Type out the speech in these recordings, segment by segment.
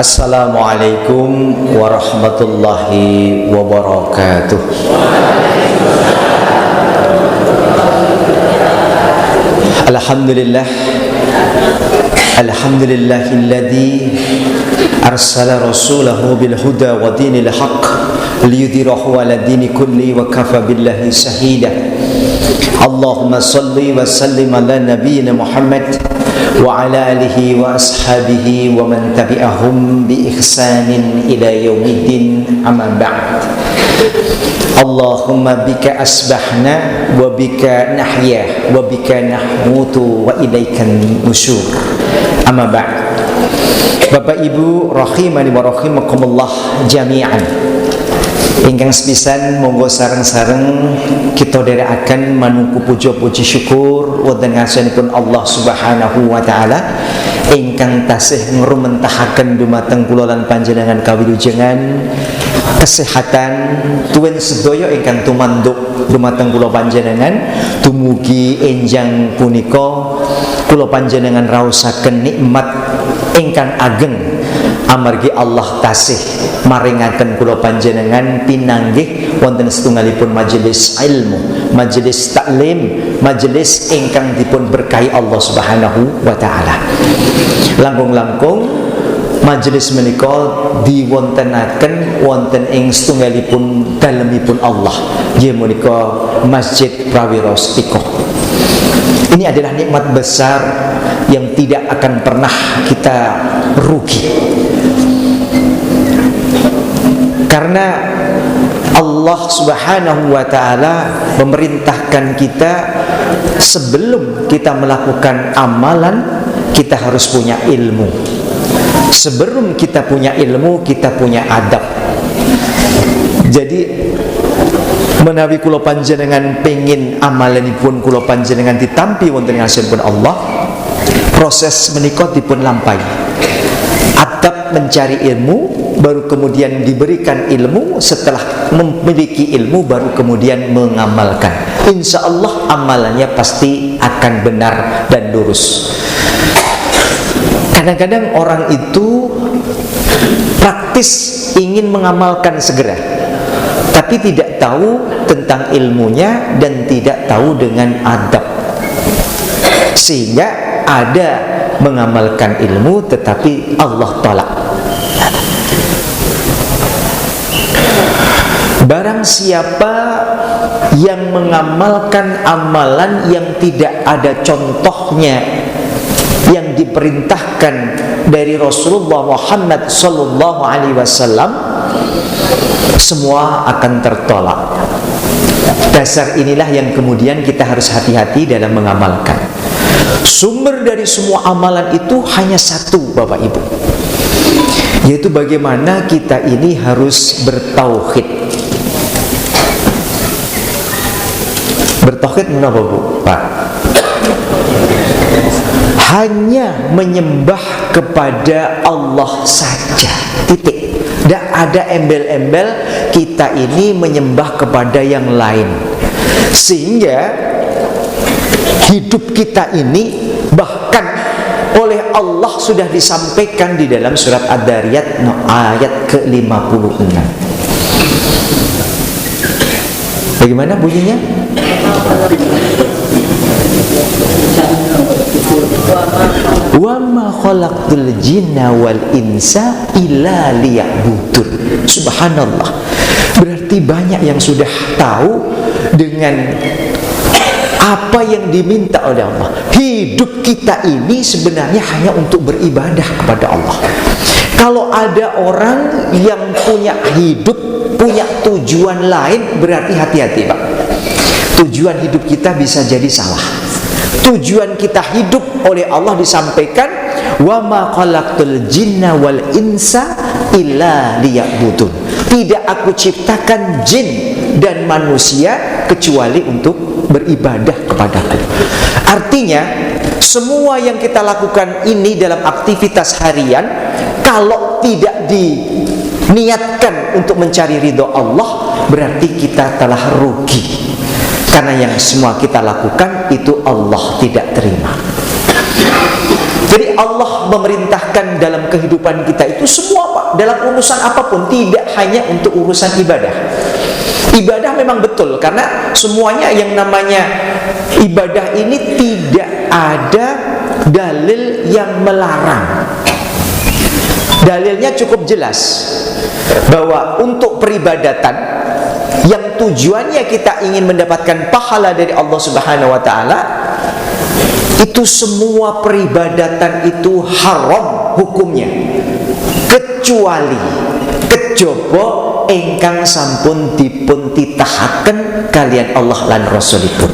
Assalamualaikum warahmatullahi wabarakatuh. Alhamdulillah, alhamdulillahilladzi arsala rasulahu bil huda wa dinil haqq liyudhhirahu 'ala dini kulli wa kafa billahi shahida. Allahumma salli wa sallim ala nabiyyina Muhammad wa ala alihi wa ashabihi wa man tabi'ahum bi ihsanin ila yaumiddin, amma ba'd. Allahumma bika asbahna wa bika nahya wa bika namutu wa ilaikan nusyur, amma ba'd. Bapak Ibu rahimani wa rahimakumullah jami'an, ingkang sepisan monggo sareng-sareng kita dherekaken manungku puja-puji syukur wonten ngarsanipun Allah Subhanahu wa taala ingkang tasih ngrumenthahaken dumateng kula lan panjenengan kawilujengan kesehatan tuwin sedaya ingkang tumanduk dumateng kula panjenengan. Dumugi enjang punika kula panjenengan raosaken nikmat ingkang ageng amargi Allah tasih maringaken kula panjenengan pinanggih wonten setunggalipun majelis ilmu, majelis taklim, majelis ingkang dipun berkahi Allah Subhanahu wa taala. Langkung-langkung majelis menika diwontenaken wonten ing setunggalipun dalemipun Allah, nggih menika Masjid Prawiro Istiqomah. Ini adalah nikmat besar yang tidak akan pernah kita rugi, karena Allah Subhanahu wa taala memerintahkan kita sebelum kita melakukan amalan kita harus punya ilmu. Sebelum kita punya ilmu, kita punya adab. Jadi menawi kula panjenengan pengin amalanipun kula panjenengan ditampi wonten ngarsanipun Allah, proses menika dipun lampahi. Adab mencari ilmu, baru kemudian diberikan ilmu. Setelah memiliki ilmu, baru kemudian mengamalkan. Insya Allah amalannya pasti akan benar dan lurus. Kadang-kadang orang itu praktis ingin mengamalkan segera, tapi tidak tahu tentang ilmunya dan tidak tahu dengan adab, sehingga ada mengamalkan ilmu tetapi Allah tolak. Barang siapa yang mengamalkan amalan yang tidak ada contohnya yang diperintahkan dari Rasulullah Muhammad sallallahu alaihi wasallam, semua akan tertolak. Dasar inilah yang kemudian kita harus hati-hati dalam mengamalkan. Sumber dari semua amalan itu hanya satu, Bapak Ibu, yaitu bagaimana kita ini harus bertauhid. Bertauhid menapa, Bu? Pak? Hanya menyembah kepada Allah saja, titik. Tidak ada embel-embel kita ini menyembah kepada yang lain, sehingga hidup kita ini bahkan oleh Allah sudah disampaikan di dalam surat Ad-Dariyat ayat ke-56. Bagaimana bunyinya? Wa ma khalaqtul jinna wal insa illa liya'budun. Subhanallah. Berarti banyak yang sudah tahu dengan apa yang diminta oleh Allah. Hidup kita ini sebenarnya hanya untuk beribadah kepada Allah. Kalau ada orang yang punya hidup, punya tujuan lain, berarti hati-hati, Pak. Tujuan hidup kita bisa jadi salah. Tujuan kita hidup oleh Allah disampaikan, wa ma khalaqtul jinna wal insa illa liya'budun. Tidak aku ciptakan jin dan manusia kecuali untuk beribadah kepadaku. Artinya semua yang kita lakukan ini dalam aktivitas harian, kalau tidak diniatkan untuk mencari ridho Allah, berarti kita telah rugi. Karena yang semua kita lakukan itu Allah tidak terima. Jadi Allah memerintahkan dalam kehidupan kita itu semua, Pak, dalam urusan apapun, tidak hanya untuk urusan ibadah. Ibadah memang betul, karena semuanya yang namanya ibadah ini tidak ada dalil yang melarang. Dalilnya cukup jelas bahwa untuk peribadatan yang tujuannya kita ingin mendapatkan pahala dari Allah Subhanahu wa taala, itu semua peribadatan itu haram hukumnya, kecuali kejaba ingkang sampun dipun titahaken kalian Allah lan Rasulipun.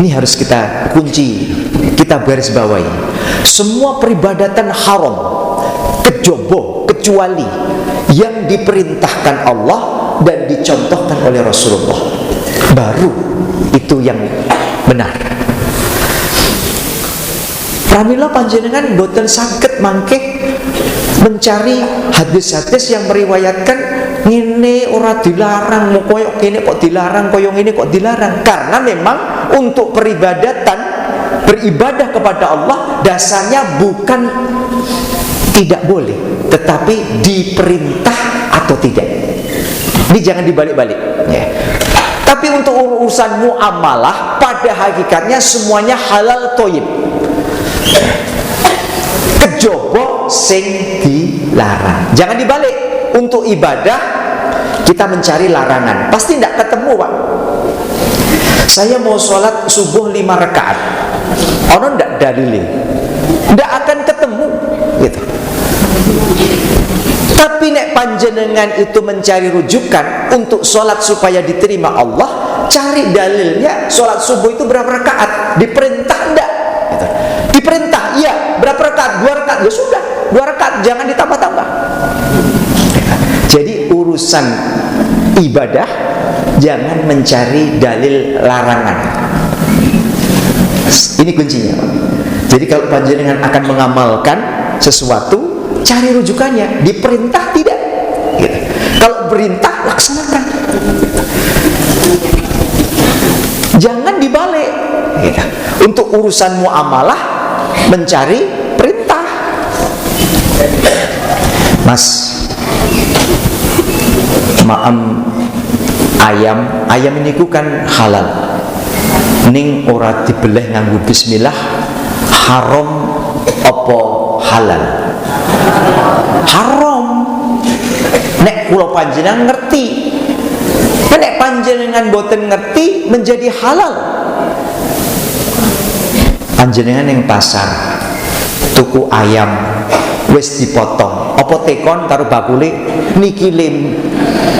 Ini harus kita kunci, kita garis bawahi. Semua peribadatan haram, kejaba, kecuali yang diperintahkan Allah dan dicontohkan oleh Rasulullah, baru itu yang benar. Pramila panjenengan boten saged mangke mencari hadis-hadis yang meriwayatkan ngene ora dilarang, mau koyok kene kok dilarang, koyok ini kok dilarang. Karena memang untuk peribadatan, beribadah kepada Allah, dasarnya bukan tidak boleh, tetapi diperintah atau tidak. Ini jangan dibalik-balik ya. Tapi untuk urusan muamalah, pada hakikatnya semuanya halal thayyib, kejaba sing dilarang. Jangan dibalik. Untuk ibadah kita mencari larangan, pasti tidak ketemu, Pak. Saya mau sholat subuh 5 rakaat, ono ndak dalile, ndak akan ketemu gitu. Tapi nek panjenengan itu mencari rujukan untuk sholat supaya diterima Allah, cari dalilnya. Sholat subuh itu berapa rakaat? Diperintah enggak? Gitu. Diperintah, iya. Berapa rakaat? 2 rakaat. Ya sudah, 2 rakaat, jangan ditambah-tambah. Jadi urusan ibadah jangan mencari dalil larangan. Ini kuncinya. Jadi kalau panjenengan akan mengamalkan sesuatu, cari rujukannya. Diperintah tidak gitu. Kalau perintah, laksanakan. Jangan dibalik gitu. Untuk urusan muamalah, mencari perintah. Mas, maam ayam ini kan halal, ning ora dibeleh nganggo bismillah, haram apa halal? Haram. Nek kula panjenengan ngerti, nek panjenengan boten ngerti menjadi halal. Panjenengan yang pasar tuku ayam wis dipotong, apa tekon karo bakule niki lim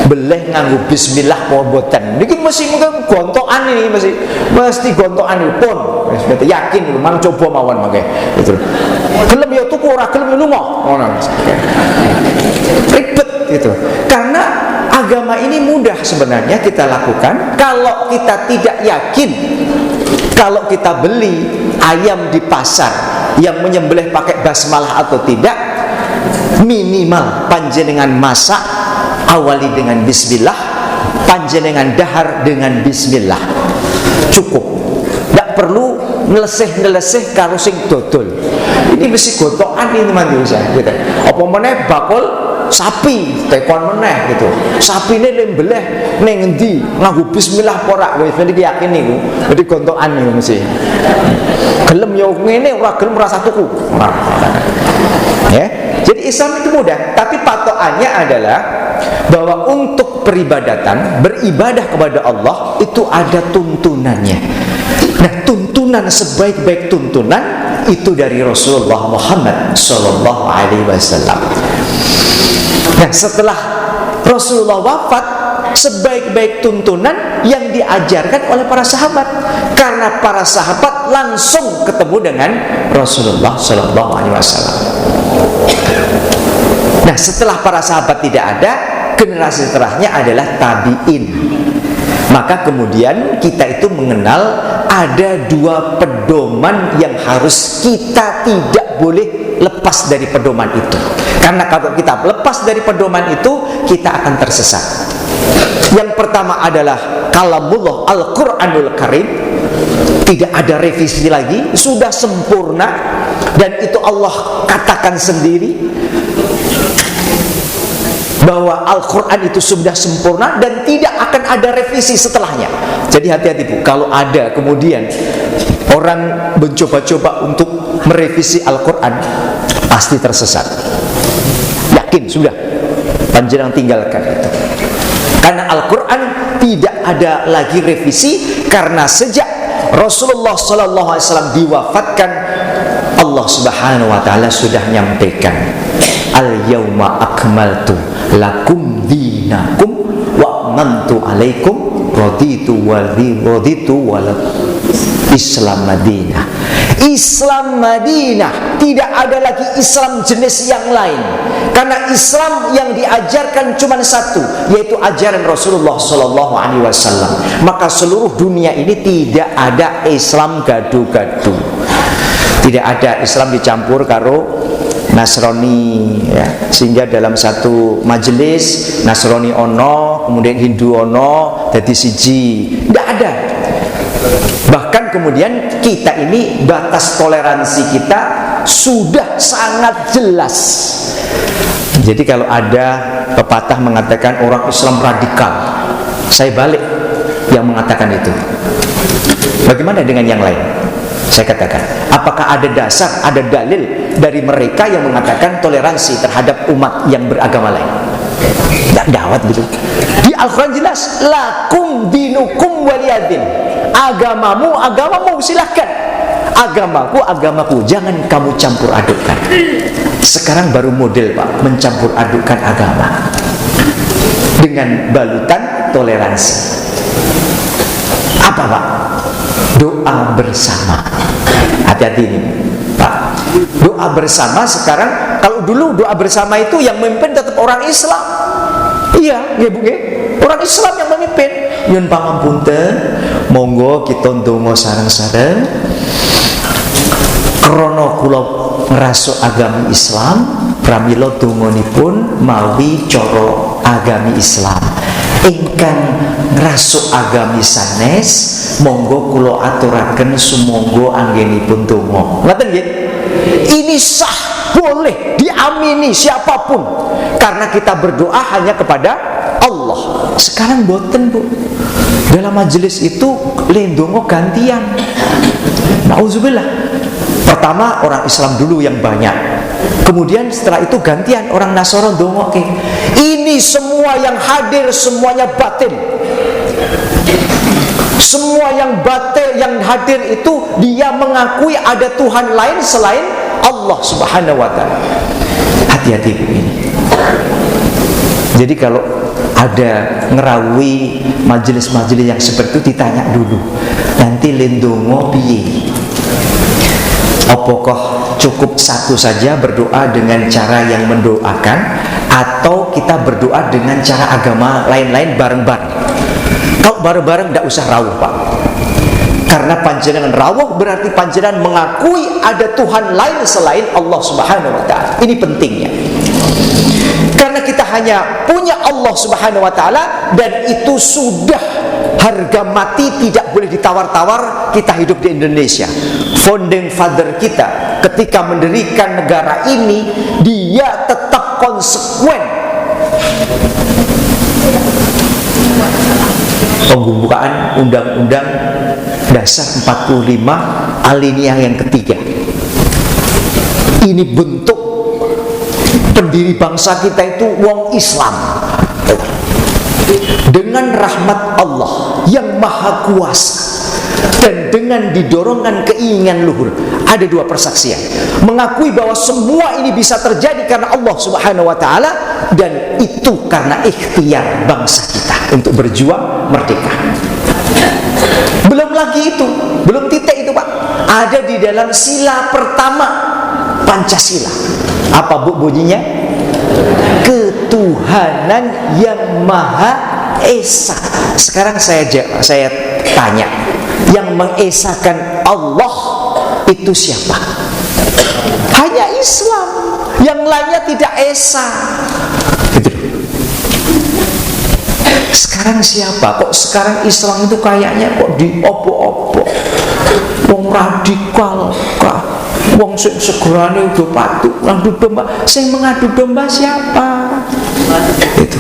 beleh nganggo bismillah apa mboten. Niki mesti mungkin gontokan ini, mesti gontokan pun. Wis yakin mang coba mawon mangke. Gitu. Gelem ya tuku, ora gelem lunga. Ngono. Ribet gitu. Karena agama ini mudah sebenarnya kita lakukan kalau kita tidak yakin. Kalau kita beli ayam di pasar yang menyembelih pakai basmalah atau tidak, minimal panjenengan masak awali dengan bismillah, panjenengan dahar dengan bismillah, cukup. Tidak perlu ngeleseh karo sing dodol. Ini mesti gotokan ini manusia gitu. Apa meneh bakul sapi tekon meneh gitu. Sapine lembeleh ning endi nganggo bismillah ora wis iki yakin niku. Dadi gontokan niku mesti. Gelem yo ngene ora gelem rasa tuku. Ya. Jadi Islam itu mudah, tapi patokannya adalah bahwa untuk peribadatan, beribadah kepada Allah itu ada tuntunannya. Nah, tuntunan sebaik-baik tuntunan itu dari Rasulullah Muhammad sallallahu alaihi wasallam. Nah, setelah Rasulullah wafat, sebaik-baik tuntunan yang diajarkan oleh para sahabat, karena para sahabat langsung ketemu dengan Rasulullah sallallahu alaihi wasallam. Nah, setelah para sahabat tidak ada, generasi setelahnya adalah tabi'in. Maka kemudian kita itu mengenal ada 2 pedoman yang harus kita tidak boleh lepas dari pedoman itu. Karena kalau kita lepas dari pedoman itu, kita akan tersesat. Yang pertama adalah kalamullah Al-Quranul Karim, tidak ada revisi lagi, sudah sempurna, dan itu Allah katakan sendiri bahwa Al-Quran itu sudah sempurna dan tidak akan ada revisi setelahnya. Jadi hati-hati Bu, kalau ada kemudian orang mencoba-coba untuk merevisi Al-Quran, pasti tersesat. Yakin sudah, panjenengan tinggalkan itu. Karena Al-Quran tidak ada lagi revisi, karena sejak Rasulullah SAW diwafatkan, Allah Subhanahu wa Ta'ala sudah nyampaikan, al-yawma akmaltu lakum dinakum wa mantu alaikum raditu wal Islam Madinah. Islam Madinah, tidak ada lagi Islam jenis yang lain, karena Islam yang diajarkan cuma satu, yaitu ajaran Rasulullah SAW. Maka seluruh dunia ini tidak ada Islam gaduh-gaduh, tidak ada Islam dicampur karo Nasrani, ya. Sehingga dalam satu majelis Nasrani ono, kemudian Hindu ono, jadi siji, tidak ada. Bahkan kemudian kita ini batas toleransi kita sudah sangat jelas. Jadi kalau ada pepatah mengatakan orang Islam radikal, saya balik yang mengatakan itu. Bagaimana dengan yang lain? Saya katakan, apakah ada dasar, ada dalil dari mereka yang mengatakan toleransi terhadap umat yang beragama lain? Tidak dawat gitu. Di Al-Quran jelas, lakum dinukum waliyadin. Agamamu, agamamu, silahkan. Agamaku, agamaku, jangan kamu campur adukkan. Sekarang baru model Pak, mencampur adukkan agama dengan balutan toleransi. Apa Pak? Doa bersama. Hati-hati ini Pak, doa bersama sekarang. Kalau dulu doa bersama itu yang memimpin tetap orang Islam. Iya, ya Bu, orang Islam yang memimpin. Nyun pangapunten, monggo kita ndonga sareng-sareng krana kula ngrasuk agami Islam, pramila donganipun mawi cara agami Islam. Ingkang ngrasuk agami sanes, monggo kula aturaken sumangga anggenipun donga. Ngoten nggih? Ini sah, boleh diamini siapapun, karena kita berdoa hanya kepada Allah. Sekarang boten Bu, dalam majelis itu lendongo gantian. Nauzubillah. Pertama orang Islam dulu yang banyak, kemudian setelah itu gantian orang Nasoro dongo. Ini semua yang hadir semuanya batin. Semua yang batin yang hadir itu dia mengakui ada Tuhan lain selain Allah Subhanahu wa Ta'ala. Hati-hati Bu ini. Jadi kalau ada ngerawi majelis-majelis yang seperti itu, ditanya dulu, nanti lindungo piye? Apakah cukup satu saja berdoa dengan cara yang mendoakan, atau kita berdoa dengan cara agama lain-lain bareng-bareng? Kalau bareng-bareng tidak usah rawuh Pak, karena panjenengan rawuh berarti panjenengan mengakui ada Tuhan lain selain Allah Subhanahu wa Ta'ala. Ini pentingnya. Karena kita hanya punya Allah Subhanahu wa Ta'ala, dan itu sudah harga mati, tidak boleh ditawar-tawar. Kita hidup di Indonesia. Founding father kita ketika mendirikan negara ini, dia tetap konsekuen. Pembukaan Undang-Undang Dasar 45 alinea yang ketiga. Ini bentuk pendiri bangsa kita itu wong Islam, dengan rahmat Allah yang maha kuasa, dan dengan didorongkan keinginan luhur. Ada dua persaksian mengakui bahwa semua ini bisa terjadi karena Allah Subhanahu wa Ta'ala, dan itu karena ikhtiar bangsa kita untuk berjuang merdeka. Belum lagi itu, belum titik itu Pak, ada di dalam sila pertama Pancasila. Apa Bu bunyinya? Ketuhanan yang Maha Esa. Sekarang saya tanya, yang mengesakan Allah itu siapa? Hanya Islam, yang lainnya tidak esa. Gitu. Sekarang siapa? Kok sekarang Islam itu kayaknya kok diopo-opo, wong radikal kah? Wong sing segerane udah patuh ngadu domba. Sing mengadu domba siapa? Itu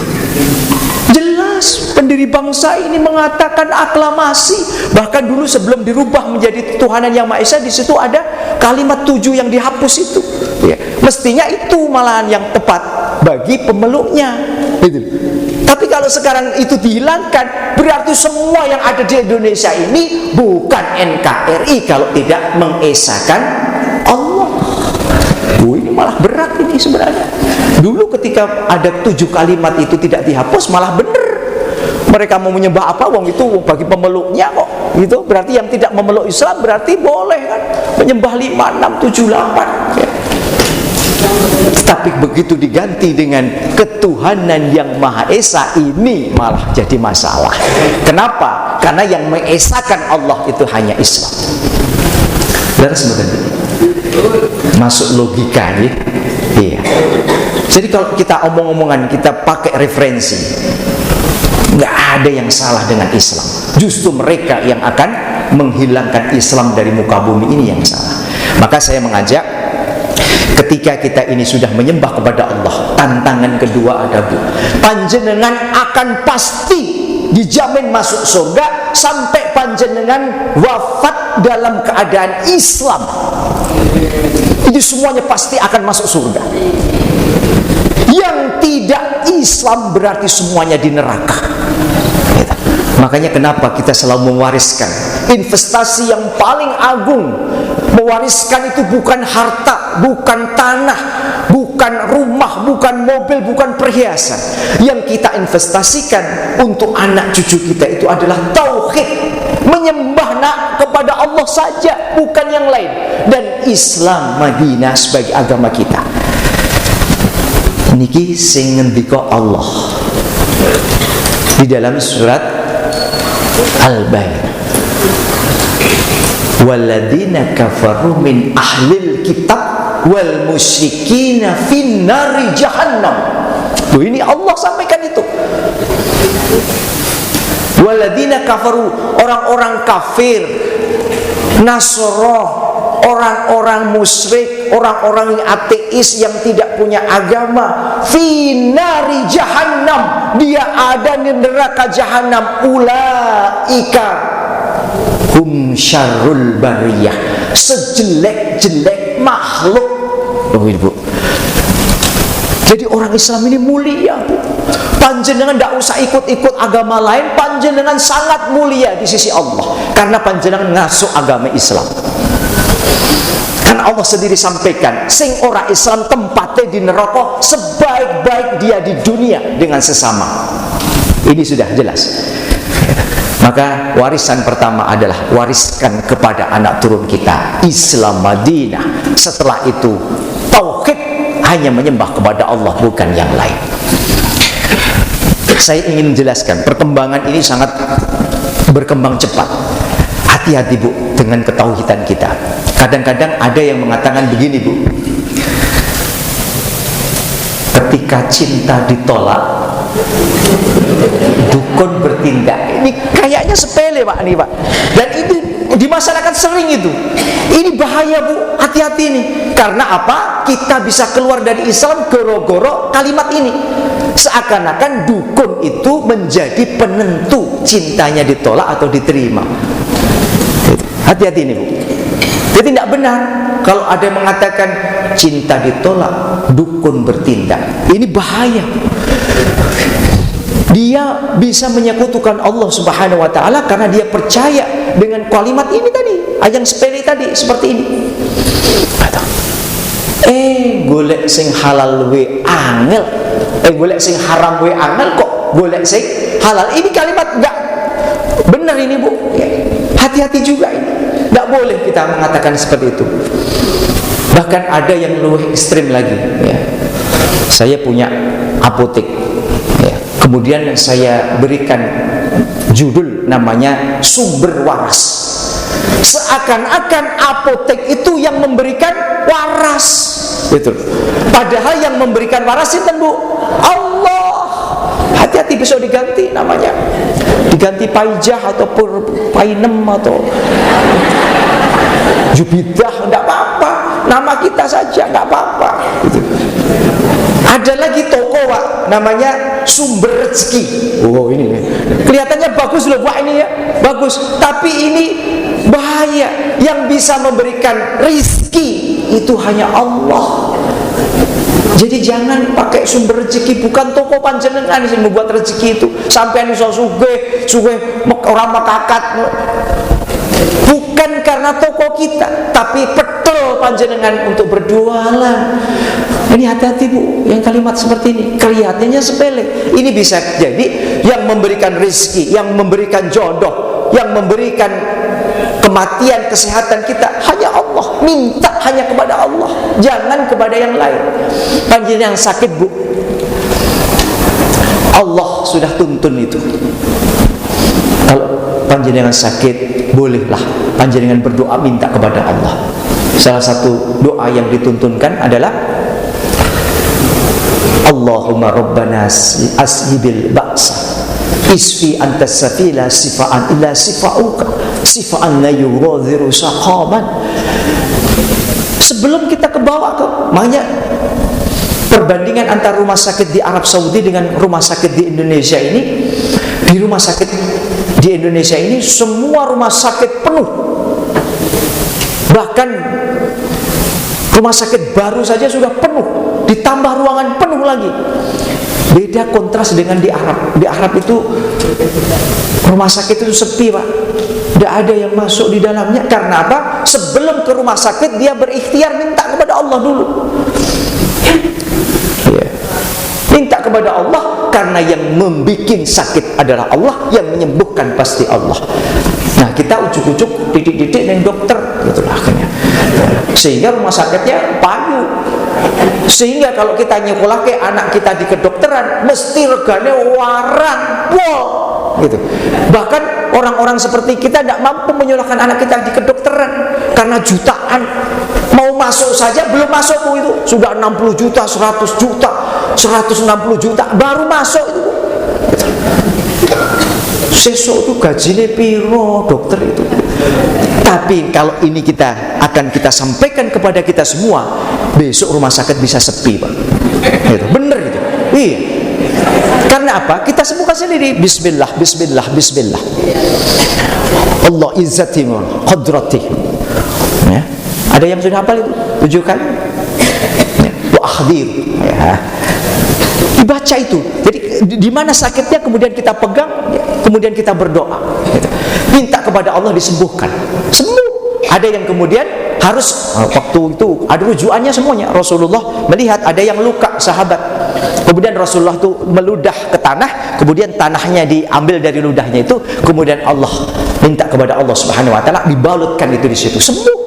jelas pendiri bangsa ini mengatakan aklamasi. Bahkan dulu sebelum dirubah menjadi Tuhanan Yang Maha Esa, di situ ada kalimat 7 yang dihapus itu. Ya, mestinya itu malahan yang tepat bagi pemeluknya. Gitu. Tapi kalau sekarang itu dihilangkan, berarti semua yang ada di Indonesia ini bukan NKRI kalau tidak mengesahkan Allah. Ini malah berat ini sebenarnya. Dulu ketika ada 7 kalimat itu tidak dihapus, malah benar. Mereka mau menyembah apa, wong itu bagi pemeluknya kok. Gitu. Berarti yang tidak memeluk Islam berarti boleh kan menyembah 5, 6, 7, 8. Ya. Tapi begitu diganti dengan ketuhanan Yang Maha Esa, ini malah jadi masalah. Kenapa? Karena yang mengesahkan Allah itu hanya Islam. Dan sebenarnya masuk logika ya. Iya. Jadi kalau kita omong-omongan, kita pakai referensi, nggak ada yang salah dengan Islam. Justru mereka yang akan menghilangkan Islam dari muka bumi ini yang salah. Maka saya mengajak, ketika kita ini sudah menyembah kepada Allah, tantangan kedua ada, Bu. Panjenengan akan pasti dijamin masuk surga sampai panjenengan wafat dalam keadaan Islam. Itu semuanya pasti akan masuk surga. Yang tidak Islam berarti semuanya di neraka. Makanya kenapa kita selalu mewariskan investasi yang paling agung. Mewariskan itu bukan harta, bukan tanah, bukan rumah, bukan mobil, bukan perhiasan. Yang kita investasikan untuk anak cucu kita itu adalah tauhid, menyembah kepada Allah saja, bukan yang lain. Dan Islam Madinah sebagai agama kita. Niki sing ngendika Allah di dalam surat Al-Baqarah. Walladzina kafaru min ahlil kitab wal musyrikina finnari jahannam. Tuh, ini Allah sampaikan itu. Walladzina kafaru, orang-orang kafir, Nasrani, orang-orang musyrik, orang-orang yang ateis yang tidak punya agama, finnari jahannam, dia ada di neraka jahannam. Ulaika hum syarrul bariyah, sejelek-jelek makhluk. Oh, Ibu. Jadi orang Islam ini mulia, Bu. Panjenengan tidak usah ikut-ikut agama lain, panjenengan sangat mulia di sisi Allah karena panjenengan ngasuh agama Islam. Karena Allah sendiri sampaikan, sing ora Islam tempatnya di neraka sebaik-baik dia di dunia dengan sesama. Ini sudah jelas. Maka warisan pertama adalah wariskan kepada anak turun kita Islam Madinah. Setelah itu tauhid, hanya menyembah kepada Allah bukan yang lain. Saya ingin menjelaskan, perkembangan ini sangat berkembang cepat. Hati-hati, Bu, dengan ketauhidan kita. Kadang-kadang ada yang mengatakan begini, Bu, ketika cinta ditolak, dukun bertindak. Ini kayaknya sepele, Pak, nih, Pak. Dan ini di masyarakat sering itu. Ini bahaya, Bu. Hati-hati nih. Karena apa? Kita bisa keluar dari Islam goro-goro kalimat ini. Seakan-akan dukun itu menjadi penentu cintanya ditolak atau diterima. Hati-hati nih, Bu. Jadi tidak benar kalau ada yang mengatakan cinta ditolak, dukun bertindak. Ini bahaya. Dia bisa menyekutukan Allah Subhanahu wa taala karena dia percaya dengan kalimat ini tadi, yang sepele tadi seperti ini. Golek sing halal we angel, golek sing haram we angel, kok golek sing halal. Ini kalimat enggak benar ini, Bu. Hati-hati juga ini. Enggak boleh kita mengatakan seperti itu. Bahkan ada yang lebih ekstrim lagi, ya. Saya punya apotek, ya. Kemudian saya berikan judul namanya Sumber Waras. Seakan-akan apotek itu yang memberikan waras, betul. Padahal yang memberikan waras itu, Bu, Allah. Hati-hati. hati-hati besok diganti namanya, diganti Paijah atau Painem atau Jubidah, enggak apa-apa, nama kita saja enggak apa-apa gitu. Ada lagi toko Pak, namanya Sumber Rezeki. Oh ini kelihatannya bagus loh Pak, ini ya bagus, tapi ini bahaya. Yang bisa memberikan rizki itu hanya Allah. Jadi jangan pakai sumber rezeki, bukan toko panjenengan yang membuat rezeki itu. Sampai iso sugih orang makakat. Bukan karena toko kita, tapi betul panjenengan untuk berjualan. Ini hati-hati Bu, yang kalimat seperti ini kelihatannya sepele. Ini bisa jadi yang memberikan rezeki, yang memberikan jodoh, yang memberikan kematian, kesehatan kita hanya Allah. Minta hanya kepada Allah, jangan kepada yang lain. Panjenengan yang sakit Bu, Allah sudah tuntun itu. Kalau panjenengan sakit, bolehlah panjenengan berdoa minta kepada Allah. Salah satu doa yang dituntunkan adalah Allahumma rabbana ashibil ba'sa isfi antas safila sifa'an illa sifa'uka sifa'an la yughadiru saqaman. Sebelum kita ke bawah ke, makanya perbandingan antara rumah sakit di Arab Saudi dengan rumah sakit di Indonesia ini, di rumah sakit di Indonesia ini semua rumah sakit penuh, bahkan rumah sakit baru saja sudah penuh, ditambah ruangan penuh lagi. Beda kontras dengan di Arab. Di Arab itu rumah sakit itu sepi Pak, tidak ada yang masuk di dalamnya. Karena apa? Sebelum ke rumah sakit dia berikhtiar minta kepada Allah dulu. Minta kepada Allah, karena yang membikin sakit adalah Allah, yang menyembuhkan pasti Allah. Nah kita ujuk-ujuk didik-didik dengan dokter gitulah akhirnya, sehingga rumah sakitnya payu. Sehingga kalau kita nyekolah ke anak kita di kedokteran, mesti regane warang pol gitu. Bahkan orang-orang seperti kita tidak mampu menyulahkan anak kita di kedokteran karena jutaan. Mau masuk saja belum masuk Bu, itu sudah 60 juta, 100 juta, 160 juta baru masuk itu Bu. Sesuk itu gajinya piro dokter itu. Tapi kalau ini akan kita sampaikan kepada kita semua, besok rumah sakit bisa sepi Pak. Itu bener itu. Iya. Karena apa? Kita sembuhkan sendiri. Bismillah, Bismillah, Bismillah. Allah izzati qadrati. Ya. Ada yang sudah hafal itu? Tujukan. Ya. Wa akhdir. Ya. Dibaca itu. Jadi di mana sakitnya kemudian kita pegang, kemudian kita berdoa. Gitu. Minta kepada Allah disembuhkan. Sembuh. Ada yang kemudian harus waktu itu ada rujukannya semuanya. Rasulullah melihat ada yang luka sahabat, kemudian Rasulullah itu meludah ke tanah, kemudian tanahnya diambil dari ludahnya itu, kemudian Allah minta kepada Allah Subhanahu Wa Taala dibalutkan itu di situ, sembuh.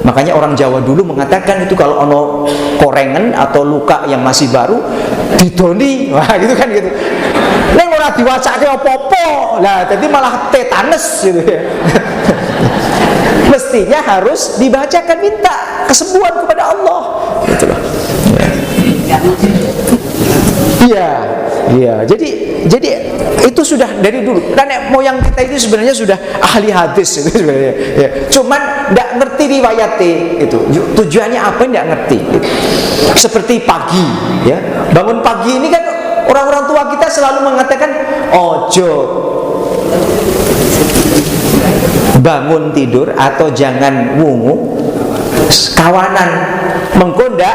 Makanya orang Jawa dulu mengatakan itu kalau ono korengan atau luka yang masih baru didoni, wah gitu kan gitu. Neng ora diwacake apa-apa, lah jadi malah tetanus gitu ya. Mestinya harus dibacakan, minta kesembuhan kepada Allah gitu loh. Iya, iya. Jadi itu sudah dari dulu. Nenek moyang kita itu sebenarnya sudah ahli hadis itu sebenarnya. Ya. Cuman tidak ngerti riwayatnya itu. Tujuannya apa tidak ngerti. Gitu. Seperti pagi, ya. Bangun pagi ini kan orang-orang tua kita selalu mengatakan ojo bangun tidur atau jangan wungu kawanan mengkondak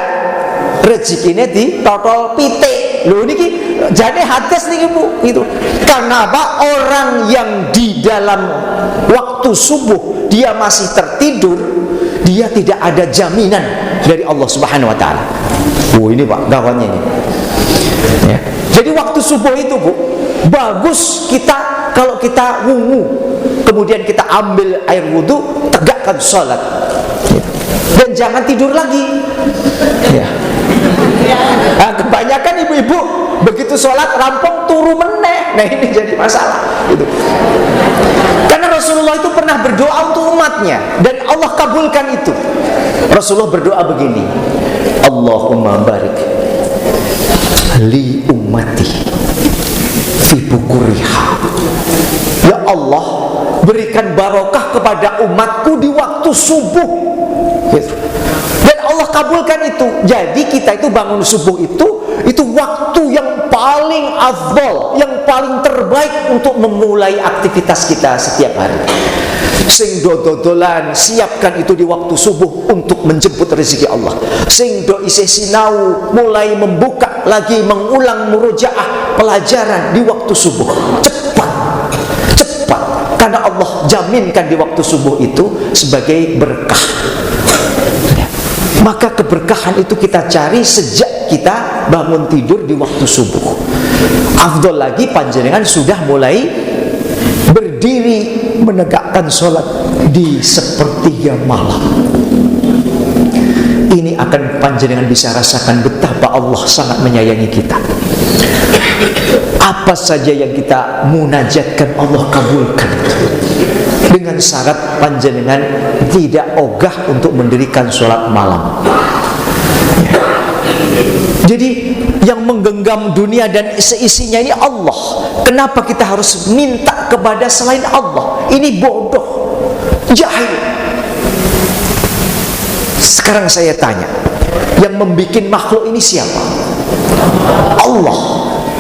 rezekine di totol pitik. Lho niki jane hadis niki Bu gitu. Karena apa? Orang yang di dalam waktu subuh dia masih tertidur, dia tidak ada jaminan dari Allah Subhanahu Wa Taala. Oh ini Pak gawatnya ini. Ya. Jadi waktu subuh itu Bu bagus kita kalau kita wungu, kemudian kita ambil air wudhu, tegakkan sholat, dan jangan tidur lagi. Ya. Nah, kebanyakan ibu-ibu begitu sholat rampung turu meneh. Nah ini jadi masalah. Gitu. Karena Rasulullah itu pernah berdoa untuk umatnya dan Allah kabulkan itu. Rasulullah berdoa begini, Allahumma barik li ummati fi bukuriha. Ya Allah, berikan barokah kepada umatku di waktu subuh. Gitu. Dan Allah kabulkan itu. Jadi kita itu bangun subuh itu waktu yang paling afdal, yang paling terbaik untuk memulai aktivitas kita setiap hari. Sing dodolan, siapkan itu di waktu subuh untuk menjemput rezeki Allah. Sing do isih sinau, mulai membuka lagi, mengulang murojaah pelajaran di waktu subuh. Cepat, karena Allah jaminkan di waktu subuh itu sebagai berkah. Maka keberkahan itu kita cari sejak kita bangun tidur di waktu subuh. Afdol lagi panjenengan sudah mulai berdiri menegakkan sholat di sepertiga malam. Ini akan panjenengan bisa rasakan betapa Allah sangat menyayangi kita. Apa saja yang kita munajatkan Allah kabulkan, dengan syarat panjenengan tidak ogah untuk mendirikan sholat malam. Jadi yang menggenggam dunia dan seisinya ini Allah. Kenapa kita harus minta kepada selain Allah? Ini bodoh, jahil. Sekarang saya tanya, yang membuat makhluk ini siapa? Allah.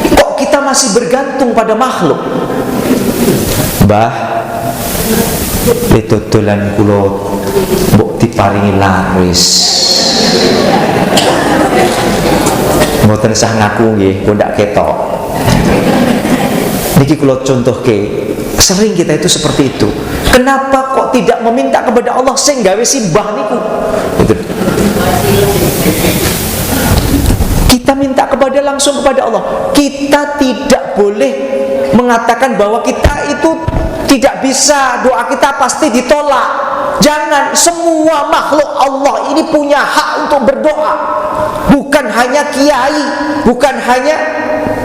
Kok kita masih bergantung pada makhluk? Bah, ditutulan kulo mbok diparingi laris. Mboten sah ngaku nggih, kok ndak ketok. Niki kula contohke, sering kita itu seperti itu. Kenapa kok tidak meminta kepada Allah sing gawe simbah niku? Gitu. Kita minta langsung kepada Allah. Kita tidak boleh mengatakan bahwa kita itu tidak bisa, doa kita pasti ditolak. Jangan, semua makhluk Allah ini punya hak untuk berdoa. Bukan hanya kiai, bukan hanya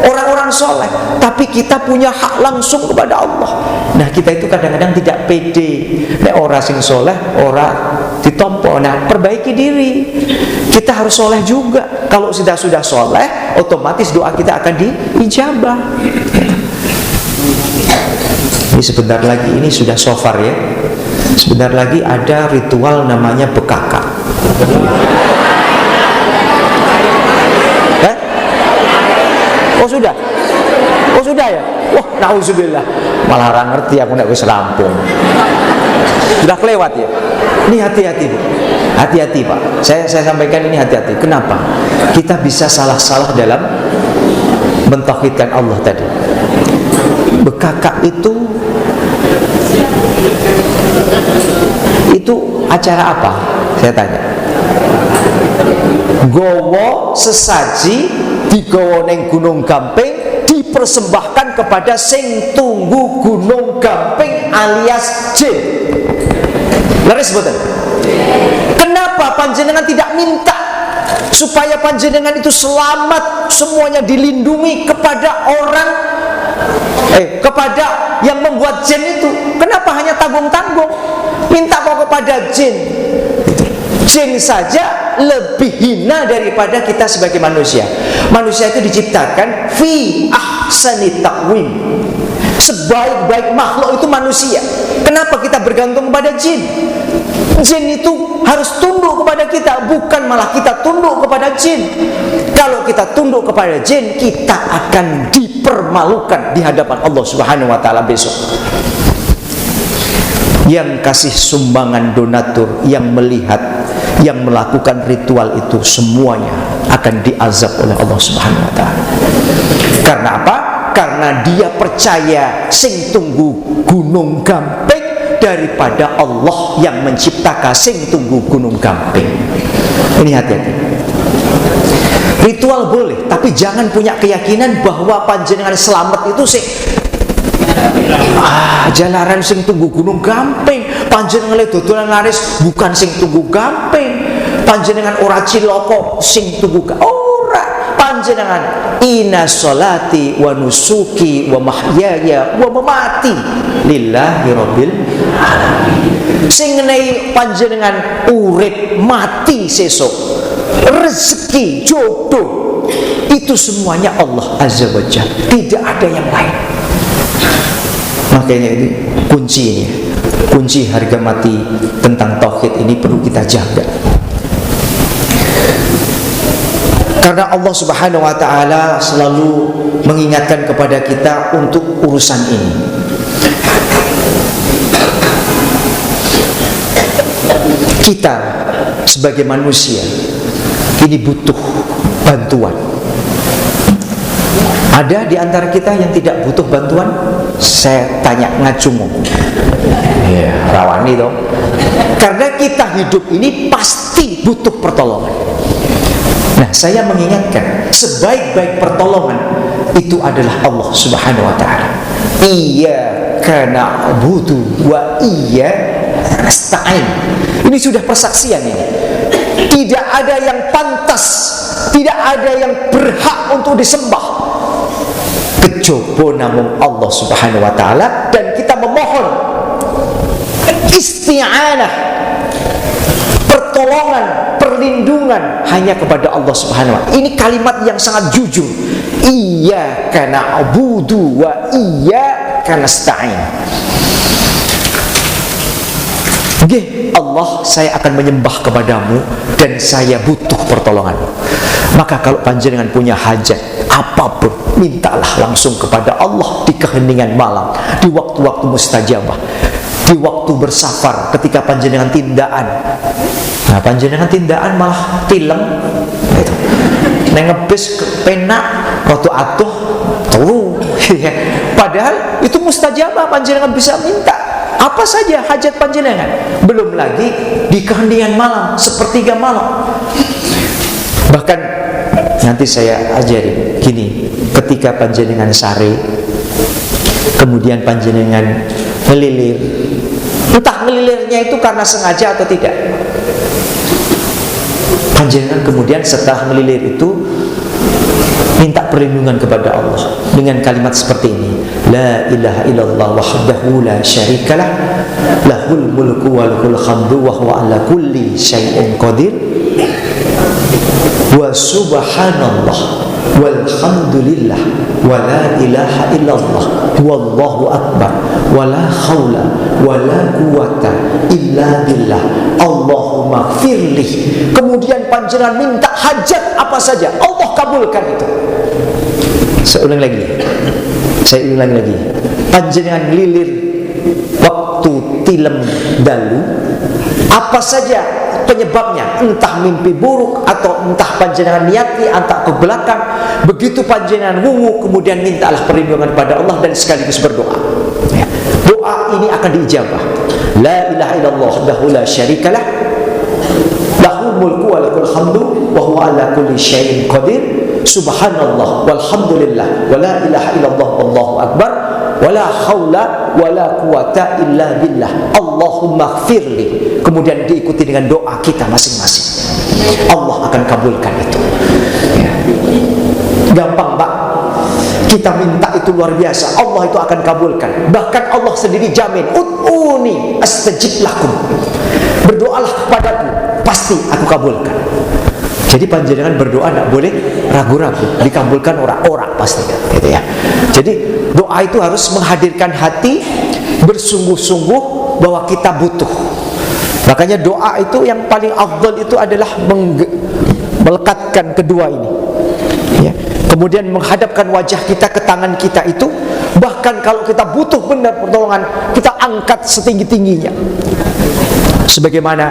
orang-orang soleh, tapi kita punya hak langsung kepada Allah. Nah, kita itu kadang-kadang tidak pede. Nek ora sing soleh, ora ditompo. Nah, perbaiki diri. Kita harus soleh juga. Kalau sudah soleh, otomatis doa kita akan diijabah. Ini sebentar lagi, ini sudah sofar ya. Sebentar lagi ada ritual namanya bekaka. Oh sudah? Oh sudah ya? Wah, nauzubillah. Malah orang ngerti aku nek wis rampung. Sudah kelewat ya? Ini hati-hati Bu. Hati-hati Pak. Saya sampaikan ini hati-hati. Kenapa? Kita bisa salah-salah dalam mentauhidkan Allah tadi. Bekaka itu acara apa? Saya tanya. Gowo sesaji digowo neng Gunung Gamping, dipersembahkan kepada sing tunggu Gunung Gamping alias jin. Leres betul. Kenapa panjenengan tidak minta supaya panjenengan itu selamat, semuanya dilindungi kepada orang kepada yang membuat jin itu? Kenapa hanya tanggung-tanggung? Minta kok kepada jin. Jin saja lebih hina daripada kita sebagai manusia. Manusia itu diciptakan fi ahsani taqwim. Sebaik-baik makhluk itu manusia. Kenapa kita bergantung kepada jin? Jin itu harus tunduk kepada kita, bukan malah kita tunduk kepada jin. Kalau kita tunduk kepada jin, kita akan dipermalukan di hadapan Allah Subhanahu wa taala besok. Yang kasih sumbangan donatur, yang melihat, yang melakukan ritual itu semuanya akan diazab oleh Allah Subhanahu wa taala. Karena apa? Karena dia percaya sing tunggu Gunung Gamping daripada Allah yang menciptakan sing tunggu Gunung Gamping. Ini hati-hati. Ritual boleh, tapi jangan punya keyakinan bahwa panjenengan selamat itu sing jalaran sing tunggu Gunung Gamping. Panjenengan le dodolan laris bukan sing tunggu Gamping. Panjenengan ora ciloko sing tunggu ora. Panjenengan inna sholati wa nusuki wa mahyaya wa mamati lillahi rabbil alamin. Sing ngenai panjenengan urip mati sesuk, rezeki jodoh itu semuanya Allah Azza wa Jalla, tidak ada yang lain. Makanya ini kunci harga mati tentang tauhid ini perlu kita jaga. Karena Allah Subhanahu wa taala selalu mengingatkan kepada kita untuk urusan ini. Kita sebagai manusia ini butuh bantuan. Ada di antara kita yang tidak butuh bantuan? Saya tanya ngacungu. Ya, rawani dong. Karena kita hidup ini pasti butuh pertolongan. Nah, saya mengingatkan, sebaik-baik pertolongan itu adalah Allah Subhanahu wa taala. Iyyaka na'budu wa iyyaka nasta'in. Ini sudah persaksian ini. Tidak ada yang pantas, tidak ada yang berhak untuk disembah kecuali namun Allah Subhanahu wa taala, dan kita memohon isti'anah, pertolongan, perlindungan hanya kepada Allah Subhanahu wa taala. Ini kalimat yang sangat jujur. Iyyaka na'budu wa iyyaka nasta'in. Allah, saya akan menyembah kepadamu dan saya butuh pertolonganmu. Maka kalau panjenengan punya hajat apapun, mintalah langsung kepada Allah di keheningan malam, di waktu-waktu mustajabah, di waktu bersafar, ketika panjenengan tindaan. Nah, panjenengan tindaan malah tilem itu. Nengebis penak waktu atuh turu. Padahal itu mustajabah, panjenengan bisa minta apa saja hajat panjenengan. Belum lagi di keheningan malam, sepertiga malam. Bahkan nanti saya ajarin gini, ketika panjenengan sare, kemudian panjenengan ngelilir, entah ngelilirnya itu karena sengaja atau tidak, panjenengan kemudian setelah ngelilir itu minta perlindungan kepada Allah dengan kalimat seperti ini: La ilaha illallah wahdahu la syarikalah, lahul mulku wa lahul hamdu wa huwa ala kulli syai'in qadir, wa subhanallah walhamdulillah wa la ilaha illallah wallahu akbar wa la khawla wa la quwata illa billah Allahumma gfirli. Kemudian panjenengan minta hajat apa saja, Allah kabulkan itu. Saya ulang lagi. Panjenengan lilir waktu tilem dalu, apa saja penyebabnya, entah mimpi buruk atau entah panjenengan niati entah ke belakang, begitu panjenengan wungu, kemudian mintalah perlindungan pada Allah dan sekaligus berdoa. Doa ini akan diijabah. La ilaha illallah wahdahu la syarikalah, lahul mulku wa lahul hamdu wa huwa ala kulli syai'in qadir, subhanallah walhamdulillah wa la ilaha illallah wallahu akbar wa la haula wa la quwata illa billah Allahumma gfirli. Kemudian diikuti dengan doa kita masing-masing. Allah akan kabulkan itu. Gampang, Pak. Kita minta itu luar biasa, Allah itu akan kabulkan. Bahkan Allah sendiri jamin, ud'uni astajib lakum. Berdoalah kepadaku, pasti aku kabulkan. Jadi panjenengan berdoa tidak boleh ragu-ragu, dikabulkan orang-orang pasti, gitu ya. Jadi doa itu harus menghadirkan hati, bersungguh-sungguh bahwa kita butuh. Makanya doa itu yang paling afdal itu adalah melekatkan kedua ini, ya. Kemudian menghadapkan wajah kita ke tangan kita itu. Bahkan kalau kita butuh benar pertolongan, kita angkat setinggi-tingginya. Sebagaimana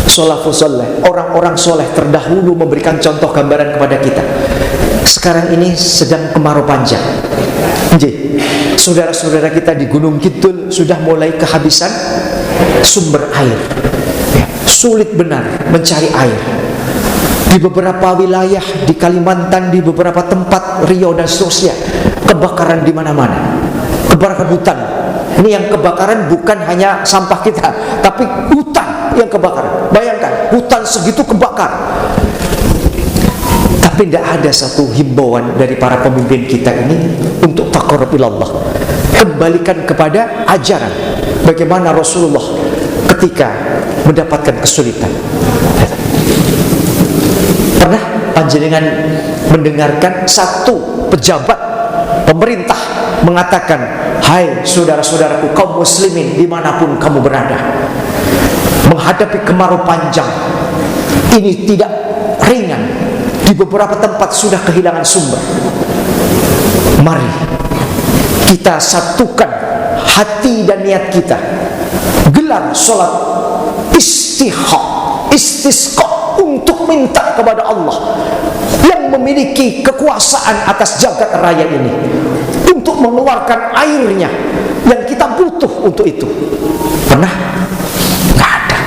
salafus saleh, orang-orang soleh terdahulu memberikan contoh gambaran kepada kita. Sekarang ini sedang kemarau panjang. Saudara-saudara kita di Gunung Kidul sudah mulai kehabisan sumber air, ya, sulit benar mencari air. Di beberapa wilayah di Kalimantan, di beberapa tempat Riau dan seterusnya, kebakaran di mana-mana, kebakaran hutan. Ini yang kebakaran bukan hanya sampah kita, tapi hutan yang kebakaran. Bayangkan, hutan segitu kebakar. Tapi tidak ada satu himbauan dari para pemimpin kita ini untuk taqarrub ilallah. Kembalikan kepada ajaran bagaimana Rasulullah ketika mendapatkan kesulitan. Pernah panjenengan mendengarkan satu pejabat pemerintah mengatakan, hai saudara-saudaraku kaum muslimin dimanapun kamu berada, menghadapi kemarau panjang ini tidak ringan, di beberapa tempat sudah kehilangan sumber. Mari kita satukan hati dan niat kita, gelar sholat istisqa untuk minta kepada Allah yang memiliki kekuasaan atas jagat raya ini untuk mengeluarkan airnya yang kita butuh untuk itu. Pernah? Nggak ada.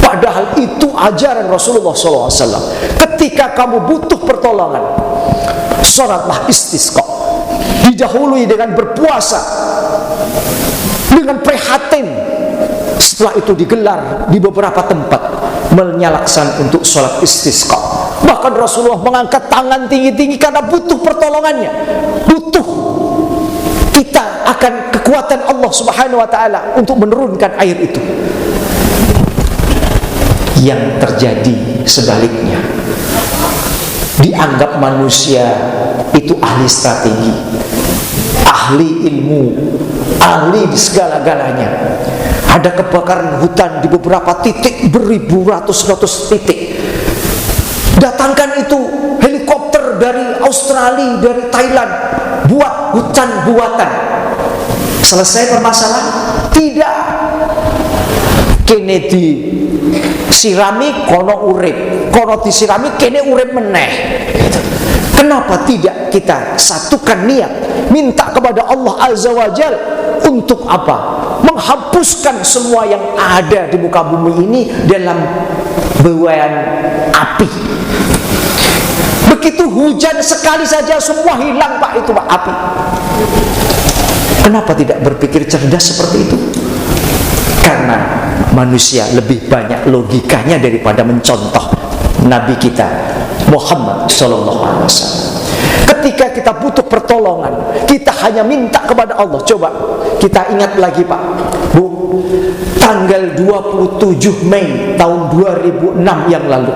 Padahal itu ajaran Rasulullah SAW. Ketika kamu butuh pertolongan, sholatlah istisqa, didahului dengan berpuasa, dengan prihatin. Setelah itu digelar di beberapa tempat menyalaksan untuk sholat istisqa. Bahkan Rasulullah mengangkat tangan tinggi-tinggi karena butuh pertolongannya, butuh kita akan kekuatan Allah Subhanahu wa ta'ala untuk menurunkan air itu. Yang terjadi sebaliknya, dianggap manusia itu ahli strategi, ahli ilmu, ahli di segala-galanya. Ada kebakaran hutan di beberapa titik, beribu ratus titik. Datangkan itu helikopter dari Australia, dari Thailand, buat hutan buatan. Selesai permasalahan? Tidak. Kene di sirami kono urip, kono disirami kene urip meneh. Kenapa tidak kita satukan niat, minta kepada Allah Azza wa Jal untuk apa? Menghapuskan semua yang ada di muka bumi ini dalam bauan api. Begitu hujan sekali saja semua hilang Pak, itu Pak, api. Kenapa tidak berpikir cerdas seperti itu? Karena manusia lebih banyak logikanya daripada mencontoh Nabi kita Muhammad Sallallahu Alaihi Wasallam. Ketika kita butuh pertolongan, kita hanya minta kepada Allah. Coba kita ingat lagi Pak, Bu, tanggal 27 Mei tahun 2006 yang lalu.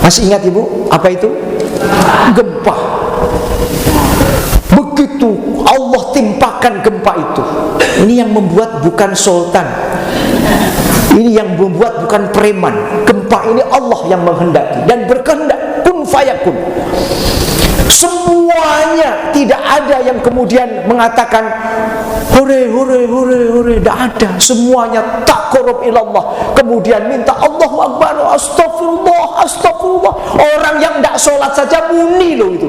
Masih ingat Ibu? Apa itu? Gempa. Begitu Allah timpakan gempa itu, ini yang membuat bukan sultan, ini yang membuat bukan preman. Gempa ini Allah yang menghendaki dan berkehendak, kun fayakun. Semuanya, tidak ada yang kemudian mengatakan hore hore hore hore, tidak ada. Semuanya taqarrub ilallah, kemudian minta Allahu Akbar, astagfirullah, astagfirullah. Orang yang tidak sholat saja muni loh itu.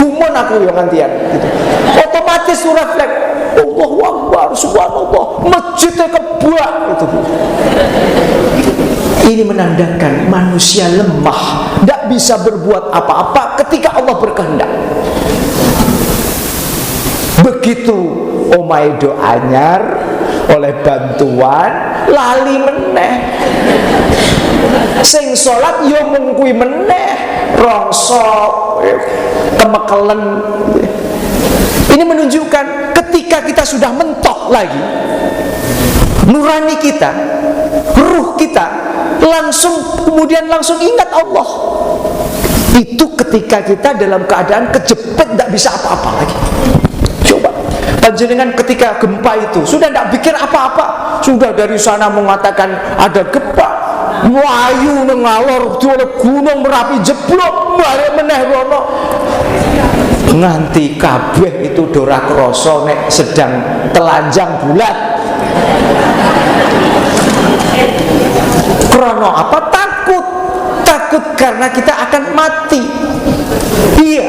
Gumon aku yang gantian gitu. Otomatis refleks Allahu Akbar, subhanallah, masjidnya kebak itu. Ini menandakan manusia lemah, tidak bisa berbuat apa-apa ketika Allah berkehendak. Begitu omai do anyar oleh bantuan lali meneh, sing salat yo mung kuwi meneh, rongsok kemekelen. Ini menunjukkan ketika kita sudah mentok lagi, nurani kita, ruh kita kemudian langsung ingat Allah. Itu ketika kita dalam keadaan kejepit, tidak bisa apa-apa lagi. Coba panjenengan ketika gempa itu sudah tidak pikir apa-apa, sudah dari sana mengatakan ada gempa, melayu ngalor oleh gunung Merapi jeblok balik meneh rono, nganti kabeh itu dora kroso nek sedang telanjang bulat. Krono apa? Takut karena kita akan mati. Iya,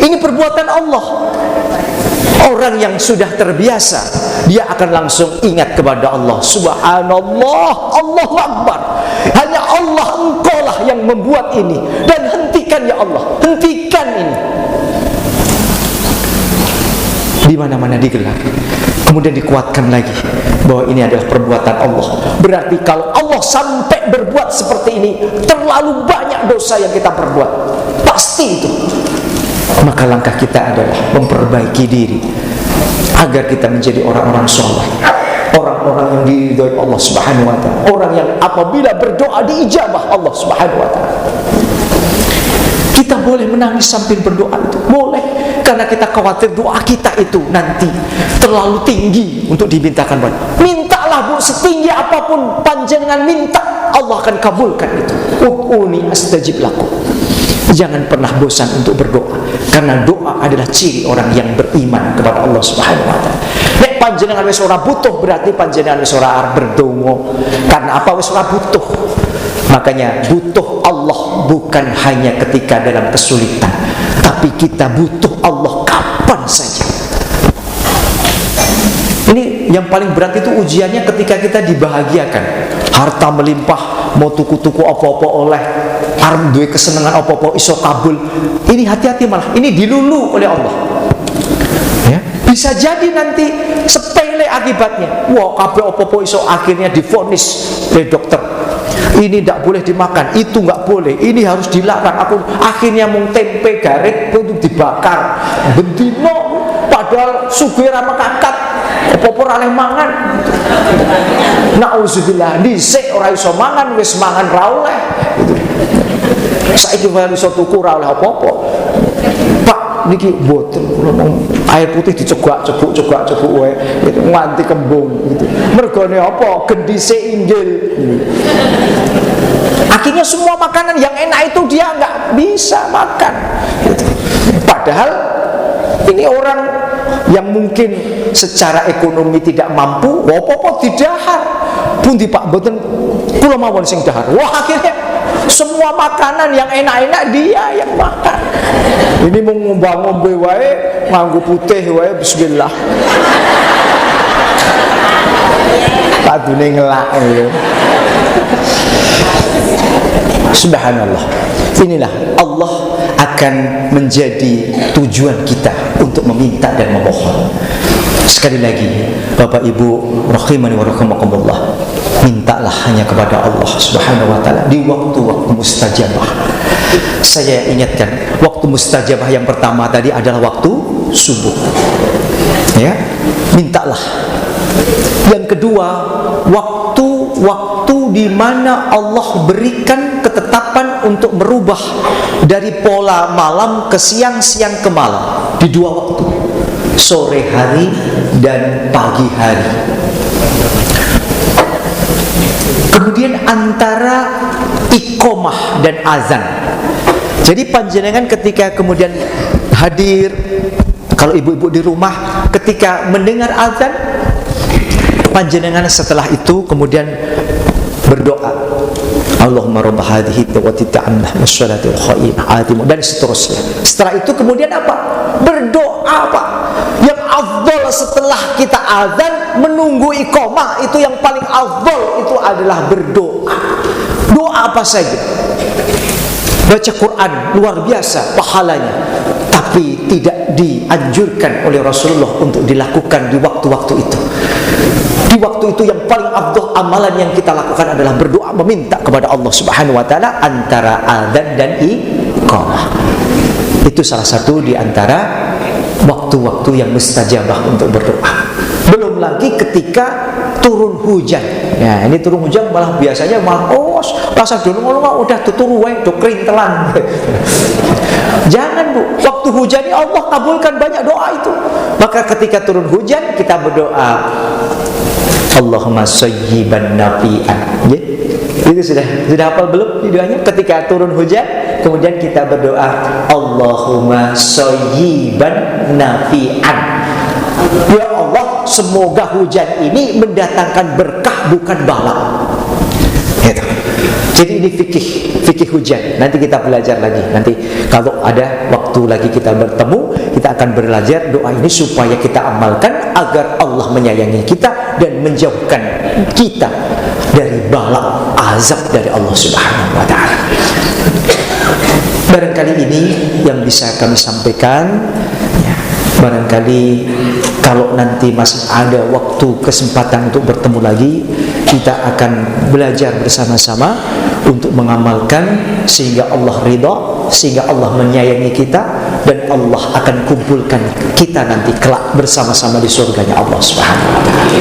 ini perbuatan Allah. Orang yang sudah terbiasa, dia akan langsung ingat kepada Allah. Subhanallah, Allahu Akbar. Hanya Allah, Engkaulah yang membuat ini, dan hentikan ya Allah, hentikan ini. Di mana-mana digelar, kemudian dikuatkan lagi bahwa ini adalah perbuatan Allah. Berarti kalau Allah sampai berbuat seperti ini, terlalu banyak dosa yang kita perbuat, pasti itu. Maka langkah kita adalah memperbaiki diri agar kita menjadi orang-orang soleh, orang-orang yang diridhoi Allah Subhanahu wa ta'ala, orang yang apabila berdoa diijabah Allah Subhanahu wa ta'ala. boleh menangis sambil berdoa itu, boleh, karena kita khawatir doa kita itu nanti terlalu tinggi untuk dimintakan. Mintalah Bu, setinggi apapun panjenengan minta, Allah akan kabulkan itu. Ud'uni astajib lakum. Jangan pernah bosan untuk berdoa, karena doa adalah ciri orang yang beriman kepada Allah Subhanahu wa taala. Nek panjenengan wis ora butuh, berarti panjenengan wis ora arep berdonga. Karena apa? Wis ora butuh. Makanya butuh Allah bukan hanya ketika dalam kesulitan, tapi kita butuh Allah kapan saja. Ini yang paling berat itu ujiannya ketika kita dibahagiakan, harta melimpah, mau tuku-tuku apa-apa oleh, arep duwe kesenangan apa-apa iso kabul. Ini hati-hati, malah ini dilulu oleh Allah. Ya, bisa jadi nanti sepele akibatnya. Wah, kabeh apa-apa iso akhirnya divonis oleh dokter. Ini tidak boleh dimakan, itu nggak boleh, ini harus dilarang. Aku akhirnya mau tempe garik untuk dibakar. Bendino padahal sugih ra mekakat, apa-apa ora oleh mangan. Nauzubillah, dhisik ora iso mangan, wis mangan ra oleh. Saiki wae iso tuku ora oleh apa-apa. Pak niki mboten, kula mau air putih dicegak-ceguk wae gitu, nganti kembung gitu. Mergone apa? Gendise inggil. Akhirnya semua makanan yang enak itu dia nggak bisa makan gitu. Padahal ini orang yang mungkin secara ekonomi tidak mampu, apa-apa didahar. Pundi Pak mboten kula mawon sing dahar. Wah, akhirnya semua makanan yang enak-enak dia yang makan. Ini mau ngombe wae, nganggo putih wae, bismillah. Padune ngelak ya. Subhanallah. Inilah Allah akan menjadi tujuan kita untuk meminta dan memohon. Sekali lagi, Bapak Ibu rahimani wa rahimakumullah, mintalah hanya kepada Allah Subhanahu wa taala di waktu-waktu mustajabah. Saya ingatkan, waktu mustajabah yang pertama tadi adalah waktu subuh. Ya, mintalah. Yang kedua, waktu di mana Allah berikan ketetapan untuk merubah dari pola malam ke siang, siang ke malam, di dua waktu, sore hari dan pagi hari. Kemudian antara iqomah dan azan. Jadi panjenengan ketika kemudian hadir, kalau ibu-ibu di rumah, ketika mendengar azan, panjenengan setelah itu kemudian berdoa, Allahumma rabb hadhihi da'wati tammah wassalatul qaimah dan seterusnya. Setelah itu kemudian apa? Berdoa, Pak. Yang afdal setelah kita azan menunggu iqamah, itu yang paling afdal itu adalah berdoa. Doa apa saja. Baca Quran luar biasa pahalanya, tapi tidak dianjurkan oleh Rasulullah untuk dilakukan di waktu-waktu itu. Di waktu itu yang paling afdal amalan yang kita lakukan adalah berdoa, meminta kepada Allah Subhanahu wa taala antara adzan dan iqamah. Itu salah satu di antara waktu-waktu yang mustajabah untuk berdoa. Belum lagi ketika turun hujan. Ya, ini turun hujan malah biasanya malah rasa dulu ngono udah turu wae do kerintelan. Jangan Bu, waktu hujan ini Allah kabulkan banyak doa itu. Maka ketika turun hujan kita berdoa, Allahumma sayyiban nafi'an. Ya? Itu sudah hafal belum doanya? Ketika turun hujan, kemudian kita berdoa, Allahumma sayyiban nafi'an. Ya Allah, semoga hujan ini mendatangkan berkah bukan bala. Gitu. Jadi ini fikih hujan. Nanti kita belajar lagi. Nanti kalau ada waktu lagi kita bertemu, kita akan belajar doa ini supaya kita amalkan agar Allah menyayangi kita dan menjauhkan kita dari bala azab dari Allah Subhanahu wa taala. Barangkali ini yang bisa kami sampaikan. Ya, barangkali kalau nanti masih ada waktu kesempatan untuk bertemu lagi, kita akan belajar bersama-sama untuk mengamalkan sehingga Allah ridha sehingga Allah menyayangi kita dan Allah akan kumpulkan kita nanti kelak bersama-sama di surganya Allah Subhanahu wa taala.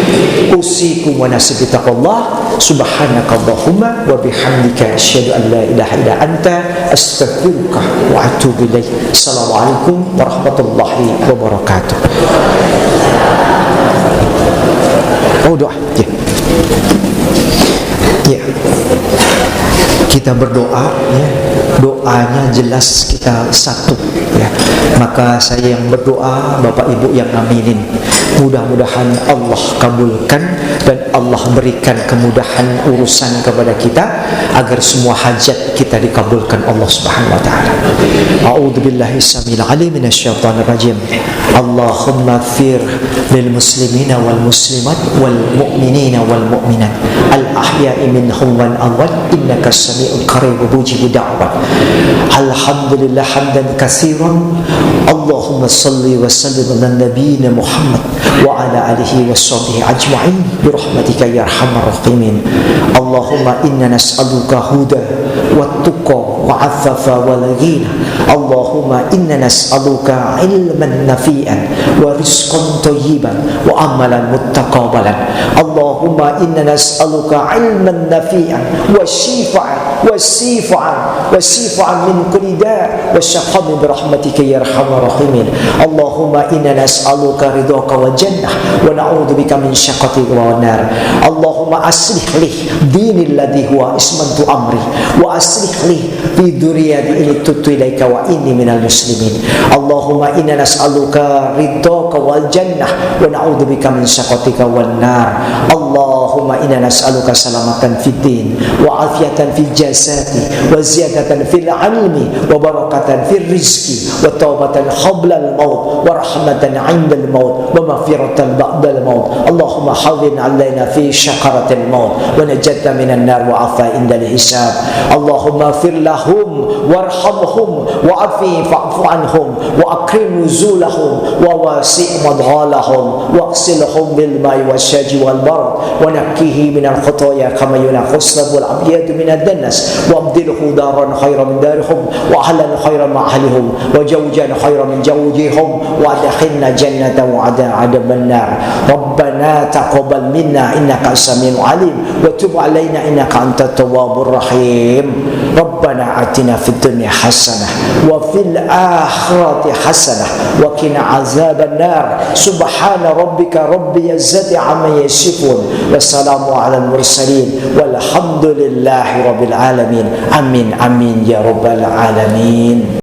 Usikum wa nafsi bittaqwallah. Subhanakallahumma wa bihamdika asyhadu an la ilaha illa anta astaghfiruka wa atubu ilaik. Assalamualaikum warahmatullahi wabarakatuh. Oh, doa. Ya. Kita berdoa, ya. Doanya jelas kita satu, ya. Maka saya yang berdoa, Bapak Ibu yang aminin. Mudah-mudahan Allah kabulkan dan Allah berikan kemudahan urusan kepada kita agar semua hajat kita dikabulkan Allah Subhanahu wa taala. A'udzubillahi samil alim minasyaitonir rajim. Allahumma ighfir lil muslimina wal muslimat wal mu'minina wal mu'minat al ahya'i minhum wal amwat innaka sami'un qarib mujibud da'wat. Alhamdulillah hamdan katsiran. Allahumma shalli wa sallim ala nabiyyina Muhammad wa ala alihi wa sahbihi ajma'in bi rahmatika ya arhamar rahimin. Allahumma inna nas'aluka huda wa tuqa wa afafa wal ghina. Allahumma inna nas'aluka ilman nafi'an wa rizqan thayyiban wa amalan muttaqabbalan. Allahumma inna nas'aluka ilman nafi'an wa shifa'an wa shifa'an min kulli da' wa syaqam bi rahmatika ya arhamar rahimin. Allahumma inna nas'aluka ridhaka wal jannah wa na'udzu bika min syaqatika wan nar. Allahumma aslih li dini alladhi huwa ismatu amri wa aslih li fi dzurriyyati inni tubtu ilaika wa inni minal muslimin. Allahumma inna nas'aluka ridhaka wal jannah wa na'udzu bika min syaqatika wan nar. Allahumma inna nas'aluka salamatan fid din wa afiyatan fil jasadi wa ziyadatan fil ilmi wa barakatan fil rizqi wa taubatan qabla al maut wa rahmatan 'inda al maut wa maghfiratan ba'da al maut. Allahumma hawwin 'alaina fi syakaratil maut wa najatna minan nar wa afa inda al hisab. Allahumma fir lahum warhamhum wa afi fa'fu anhum wa akrim nuzulahum wa wasi' madghalahum wa agsilhum bil ma'i wasyaji wal barad wa nakkihi minal khotoya kama yunaqqa wal abyad minad danas wa abdilhu daran khairan min darihum wa ahlan khairan ma ahlihim wa zawjan khairan min zawjihim wa adkhilna jannata wa adaban nar. Rabbana taqabbal minna innaka as-sami'ul alim wa tub alaina innaka antat tawwabur rahim. Rabbana atina fid dunya hasanah wa fil akhirati hasanah wa qina azaban nar. Subhana rabbika rabbil izzati amma yasifun. Wassalamu ala mursalin walhamdulillahi rabbil alamin. Amin amin ya rabbal alamin.